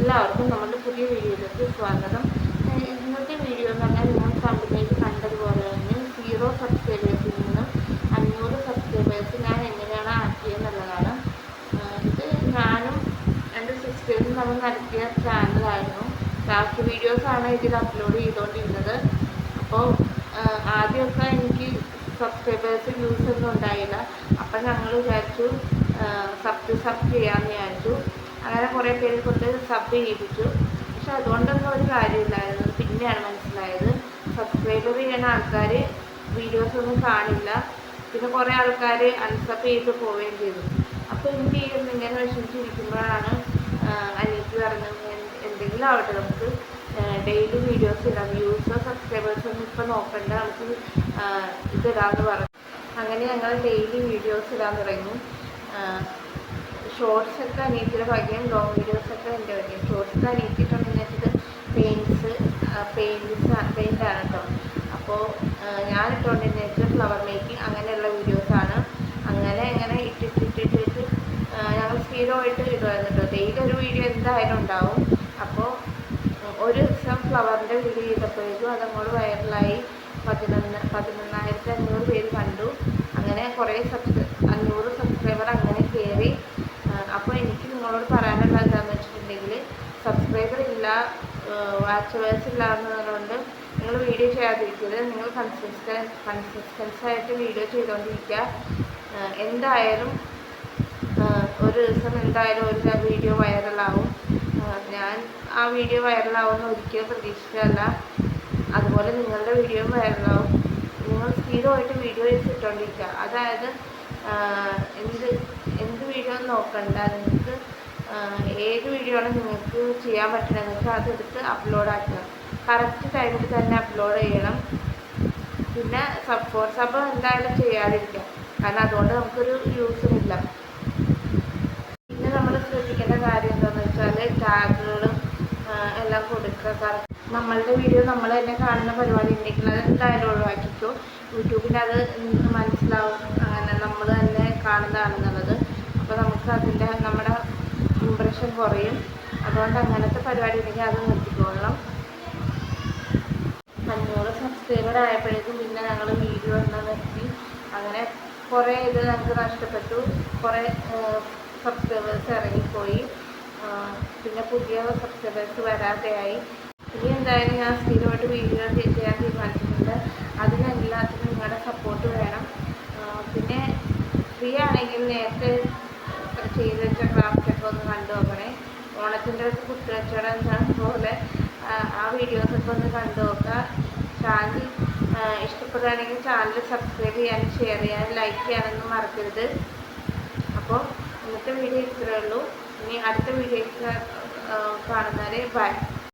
എല്ലാവർക്കും നമ്മുടെ പുതിയ വീഡിയോയിലേക്ക് സ്വാഗതം. ഇന്നത്തെ വീഡിയോ എന്ന് പറഞ്ഞാൽ നിങ്ങൾ കമ്പനിയിൽ കണ്ടതുപോലെ തന്നെ 0 സബ്സ്ക്രൈബേഴ്സിൽ നിന്നും 500 സബ്സ്ക്രൈബേഴ്സ് ഞാൻ എങ്ങനെയാണ് ആക്കിയെന്നുള്ളതാണ്. ഇത് ഞാനും എൻ്റെ സിസ്റ്റേഴ്സും നമ്മൾ നടത്തിയ ചാനലായിരുന്നു. ലാസ്റ്റ് വീഡിയോസാണ് ഇതിൽ അപ്ലോഡ് ചെയ്തുകൊണ്ടിരുന്നത്. അപ്പോൾ ആദ്യമൊക്കെ എനിക്ക് സബ്സ്ക്രൈബേഴ്സ് വ്യൂസ് ഒന്നും ഉണ്ടായില്ല. അപ്പം ഞങ്ങൾ വിചാരിച്ചു സബ് ചെയ്യാമെന്ന് വിചാരിച്ചു. അങ്ങനെ കുറേ പേരെ കൊണ്ട് സബ് ചെയ്യിപ്പിച്ചു. പക്ഷെ അതുകൊണ്ടൊന്നും ഒരു കാര്യമില്ലായിരുന്നു. പിന്നെയാണ് മനസ്സിലായത് സബ്സ്ക്രൈബർ ചെയ്യുന്ന ആൾക്കാർ വീഡിയോസൊന്നും കാണില്ല. പിന്നെ കുറേ ആൾക്കാർ അൺസബ് ചെയ്ത് പോവുകയും ചെയ്തു. അപ്പോൾ എന്ത് ചെയ്യുന്നു ഇങ്ങനെ വിഷമിച്ചിരിക്കുമ്പോഴാണ് അനിയത്തി പറഞ്ഞത് എന്തെങ്കിലും ആവട്ടെ, നമുക്ക് ഡെയിലി വീഡിയോസ് ഇടാം, വ്യൂസോ സബ്സ്ക്രൈബേഴ്സൊന്നും ഇപ്പോൾ നോക്കണ്ട, നമുക്ക് ഇതിടാമെന്ന് പറഞ്ഞു. അങ്ങനെ ഞങ്ങൾ ഡെയിലി വീഡിയോസ് ഇടാൻ തുടങ്ങി. ഷോർട്സൊക്കെ അനിയത്തിയുടെ ഭാഗ്യം, ലോങ് വീഡിയോസൊക്കെ എൻ്റെ ഭാഗ്യം. ഷോർട്സ് അനിയത്തിയിട്ടുണ്ടെങ്കിൽ പെയിൻ്റാണ് കേട്ടോ. അപ്പോൾ ഞാൻ ഇട്ടുകൊണ്ടിരുന്നത് ഫ്ലവർ മേക്കിംഗ് അങ്ങനെയുള്ള വീഡിയോസാണ്. അങ്ങനെ ഇട്ടിട്ട് ഞങ്ങൾ സ്ഥിരമായിട്ട് ഇടുമായിരുന്നു കേട്ടോ. ഡെയിലി ഒരു വീഡിയോ എന്തായാലും ഉണ്ടാവും. അപ്പോൾ ഒരു ദിവസം ഫ്ലവറിൻ്റെ വീഡിയോ ചെയ്തപ്പോഴേക്കും അതങ്ങോട്ട് വൈറലായി. 11,500 പേര് കണ്ടു. അങ്ങനെ കുറേ 500 സബ്സ്ക്രൈബർ അങ്ങനെ കയറി. അപ്പോൾ എനിക്ക് നിങ്ങളോട് പറയാനുള്ളത് എന്താണെന്ന് വെച്ചിട്ടുണ്ടെങ്കിൽ, സബ്സ്ക്രൈബർ ഇല്ല, വാച്ചവേഴ്സ് ഇല്ല എന്നതുകൊണ്ട് നിങ്ങൾ വീഡിയോ ചെയ്യാതിരിക്കരുത്. നിങ്ങൾ കൺസിസ്റ്റൻസ് ആയിട്ട് വീഡിയോ ചെയ്തുകൊണ്ടിരിക്കുക. എന്തായാലും ഒരു ദിവസം എന്തായാലും ഒരു വീഡിയോ വൈറലാവും. ഞാൻ ആ വീഡിയോ വൈറലാവുമെന്ന് ഒരിക്കലും പ്രതീക്ഷിച്ചതല്ല. അതുപോലെ നിങ്ങളുടെ വീഡിയോയും വൈറലാവും. നിങ്ങൾ സ്ഥിരമായിട്ട് വീഡിയോസ് ഇട്ടുകൊണ്ടിരിക്കുക. അതായത് എന്ത് വീഡിയോ നോക്കണ്ട, നിങ്ങൾക്ക് ഏത് വീഡിയോ ആണ് നിങ്ങൾക്ക് ചെയ്യാൻ പറ്റണമെന്ന് വെച്ചാൽ അതെടുത്ത് അപ്ലോഡ് ആക്കുക. കറക്റ്റ് ടൈമിൽ തന്നെ അപ്ലോഡ് ചെയ്യണം. പിന്നെ സബ് എന്തായാലും ചെയ്യാതിരിക്കുക, കാരണം അതുകൊണ്ട് നമുക്കൊരു യൂസും ഇല്ല. പിന്നെ നമ്മൾ ശ്രദ്ധിക്കേണ്ട കാര്യം എന്താണെന്ന് വെച്ചാൽ ടാഗുകളും എല്ലാം കൊടുക്കുക. നമ്മളുടെ വീഡിയോ നമ്മൾ തന്നെ കാണുന്ന പരിപാടി ഉണ്ടെങ്കിൽ അത് എന്തായാലും ഒഴിവാക്കിക്കോ. യൂട്യൂബിന് അത് മനസ്സിലാവും അങ്ങനെ നമ്മൾ തന്നെ കാണുന്നതാണെന്നുള്ളത്. അപ്പോൾ നമുക്ക് നമ്മുടെ ഇംപ്രഷൻ കുറയും. അതുകൊണ്ട് അങ്ങനത്തെ പരിപാടി ഉണ്ടെങ്കിൽ അത് നിർത്തിക്കൊള്ളണം. 500 സബ്സ്ക്രൈബർ ആയപ്പോഴേക്കും പിന്നെ ഞങ്ങൾ വീഡിയോ എല്ലാം നിർത്തി. അങ്ങനെ കുറേ ഇത് ഞങ്ങൾക്ക് നഷ്ടപ്പെട്ടു. കുറേ സബ്സ്ക്രൈബേഴ്സ് ഇറങ്ങിപ്പോയി. പിന്നെ പുതിയ സബ്സ്ക്രൈബേഴ്സ് വരാതെയായി. ഇനി എന്തായാലും ഞാൻ സ്ഥിരമായിട്ട് വീഡിയോ ചെയ്യാൻ തീരുമാനിച്ചിട്ടുണ്ട്. അതിനെല്ലാത്തിനും നിങ്ങളുടെ സപ്പോർട്ട് വേണം. പിന്നെ ഫ്രീ ആണെങ്കിൽ നേരത്തെ ചെയ്ത് വെച്ച ക്രാഫ്റ്റൊക്കെ ഒന്ന് കണ്ടു നോക്കണേ. ഓണത്തിൻ്റെ അടുത്ത് കുത്തുകച്ചവടം പോലെ ആ വീഡിയോസൊക്കെ ഒന്ന് കണ്ടു നോക്കുക. ചാനൽ ഇഷ്ടപ്പെടുകയാണെങ്കിൽ ചാനൽ സബ്സ്ക്രൈബ് ചെയ്യാനും ഷെയർ ചെയ്യാനും ലൈക്ക് ചെയ്യാനൊന്നും മറക്കരുത്. അപ്പോൾ ഇന്നത്തെ വീഡിയോ ഇത്രയേ ഉള്ളൂ. ഇനി അടുത്ത വീഡിയോയ്ക്ക് കാണുന്നവരെ ബൈ.